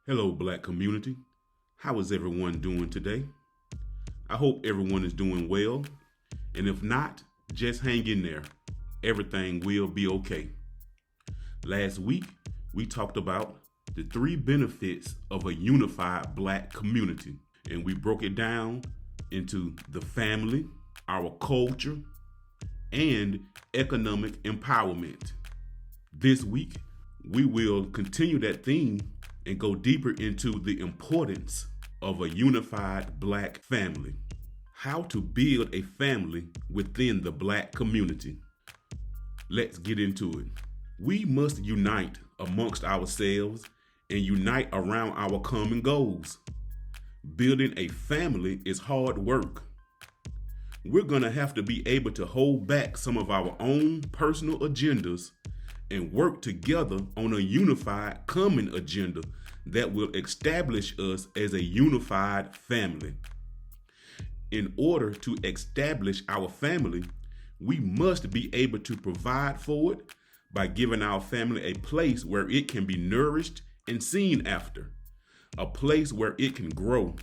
Hello, Black community. How is everyone doing today? I hope everyone is doing well. And if not, just hang in there. Everything will be okay. Last week, we talked about the 3 benefits of a unified Black community. And we broke it down into the family, our culture, and economic empowerment. This week, we will continue that theme and go deeper into the importance of a unified Black family. How to build a family within the Black community. Let's get into it. We must unite amongst ourselves and unite around our common goals. Building a family is hard work. We're going to have to be able to hold back some of our own personal agendas and work together on a unified common agenda that will establish us as a unified family. In order to establish our family, we must be able to provide for it by giving our family a place where it can be nourished and seen after, a place where it can grow.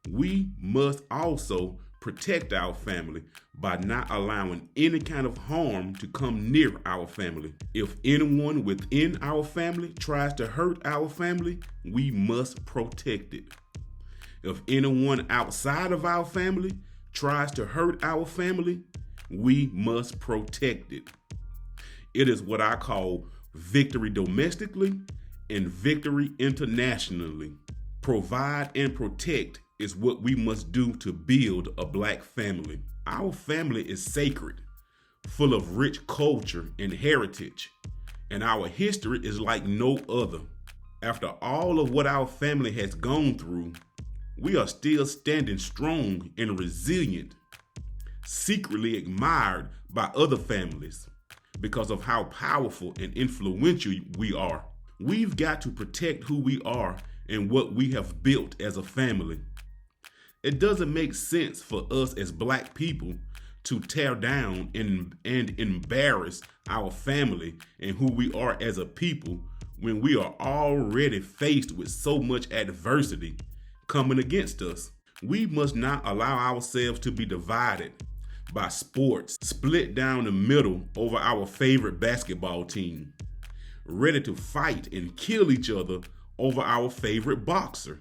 We must also protect our family by not allowing any kind of harm to come near our family. If anyone within our family tries to hurt our family, we must protect it. If anyone outside of our family tries to hurt our family, we must protect it. It is what I call victory domestically and victory internationally. Provide and protect is what we must do to build a Black family. Our family is sacred, full of rich culture and heritage, and our history is like no other. After all of what our family has gone through, we are still standing strong and resilient, secretly admired by other families because of how powerful and influential we are. We've got to protect who we are and what we have built as a family. It doesn't make sense for us as Black people to tear down and embarrass our family and who we are as a people when we are already faced with so much adversity coming against us. We must not allow ourselves to be divided by sports, split down the middle over our favorite basketball team, ready to fight and kill each other over our favorite boxer.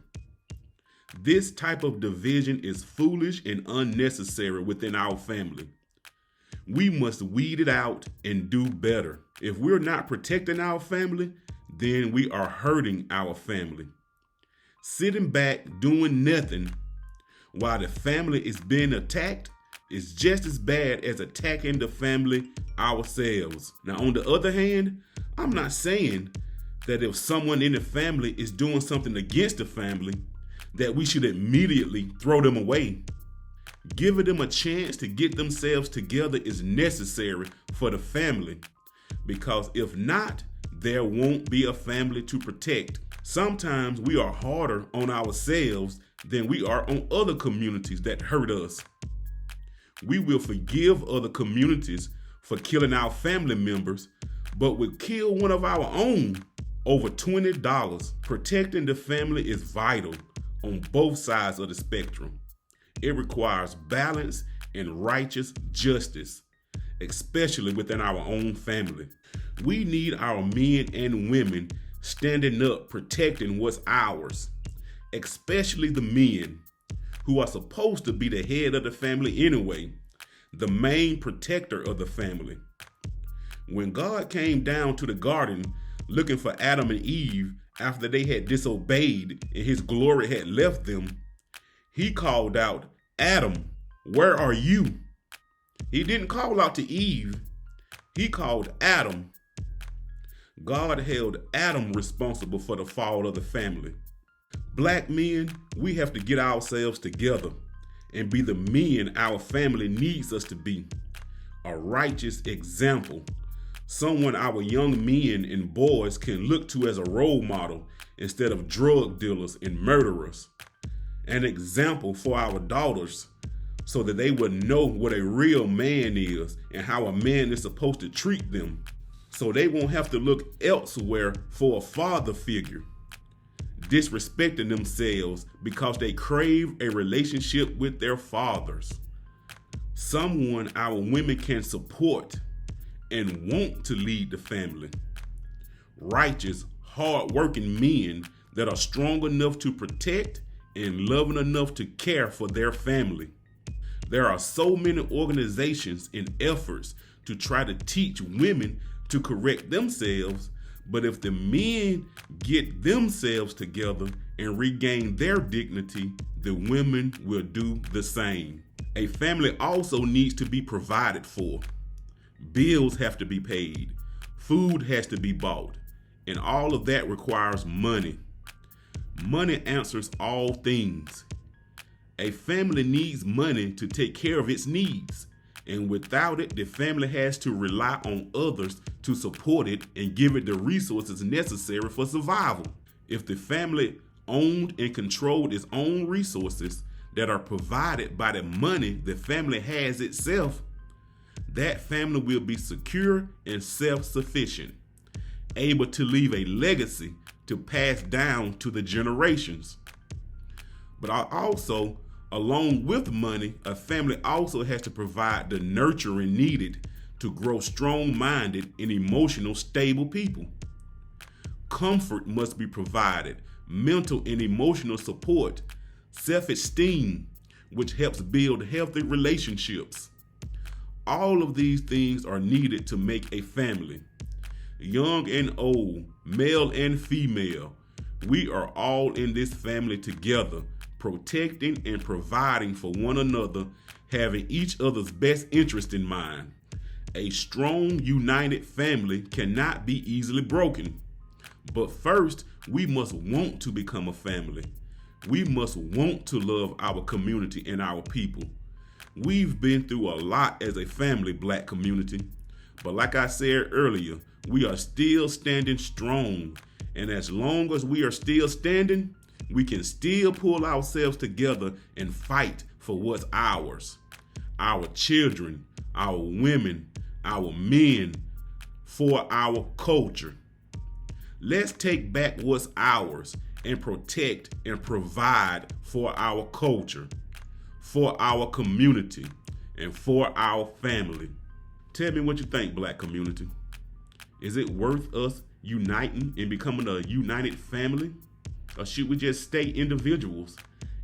This type of division is foolish and unnecessary within our family. We must weed it out and do better. If we're not protecting our family, then we are hurting our family. Sitting back doing nothing while the family is being attacked is just as bad as attacking the family ourselves. Now, on the other hand, I'm not saying that if someone in the family is doing something against the family, that we should immediately throw them away. Giving them a chance to get themselves together is necessary for the family, because if not, there won't be a family to protect. Sometimes we are harder on ourselves than we are on other communities that hurt us. We will forgive other communities for killing our family members, but will kill one of our own over $20. Protecting the family is vital on both sides of the spectrum. It requires balance and righteous justice, especially within our own family. We need our men and women standing up, protecting what's ours, especially the men who are supposed to be the head of the family anyway, the main protector of the family. When God came down to the garden looking for Adam and Eve after they had disobeyed and his glory had left them, he called out, "Adam, where are you?" He didn't call out to Eve. He called Adam. God held Adam responsible for the fall of the family. Black men, we have to get ourselves together and be the men our family needs us to be. A righteous example. Someone our young men and boys can look to as a role model instead of drug dealers and murderers. An example for our daughters so that they would know what a real man is and how a man is supposed to treat them. So they won't have to look elsewhere for a father figure. disrespecting themselves because they crave a relationship with their fathers. Someone our women can support and want to lead the family. Righteous, hard-working men that are strong enough to protect and loving enough to care for their family. There are so many organizations and efforts to try to teach women to correct themselves, but if the men get themselves together and regain their dignity, the women will do the same. A family also needs to be provided for. Bills have to be paid. Food has to be bought. And all of that requires money. Money answers all things. A family needs money to take care of its needs. And without it, the family has to rely on others to support it and give it the resources necessary for survival. If the family owned and controlled its own resources that are provided by the money the family has itself, that family will be secure and self-sufficient, able to leave a legacy to pass down to the generations. But also, along with money, a family also has to provide the nurturing needed to grow strong-minded and emotional stable people. Comfort must be provided, mental and emotional support, self-esteem, which helps build healthy relationships. All of these things are needed to make a family. Young and old, male and female, we are all in this family together, protecting and providing for one another, having each other's best interest in mind. A strong, united family cannot be easily broken. But first, we must want to become a family. We must want to love our community and our people. We've been through a lot as a family, Black community. But like I said earlier, we are still standing strong. And as long as we are still standing, we can still pull ourselves together and fight for what's ours. Our children, our women, our men, for our culture. Let's take back what's ours and protect and provide for our culture, for our community, and for our family. Tell me what you think, Black community. Is it worth us uniting and becoming a united family? Or should we just stay individuals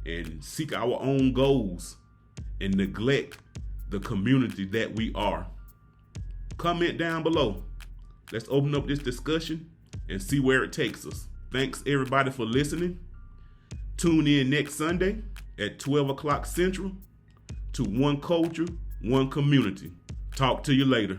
and seek our own goals and neglect the community that we are? Comment down below. Let's open up this discussion and see where it takes us. Thanks everybody for listening. Tune in next Sunday at 12 o'clock Central to One Culture, One Community. Talk to you later.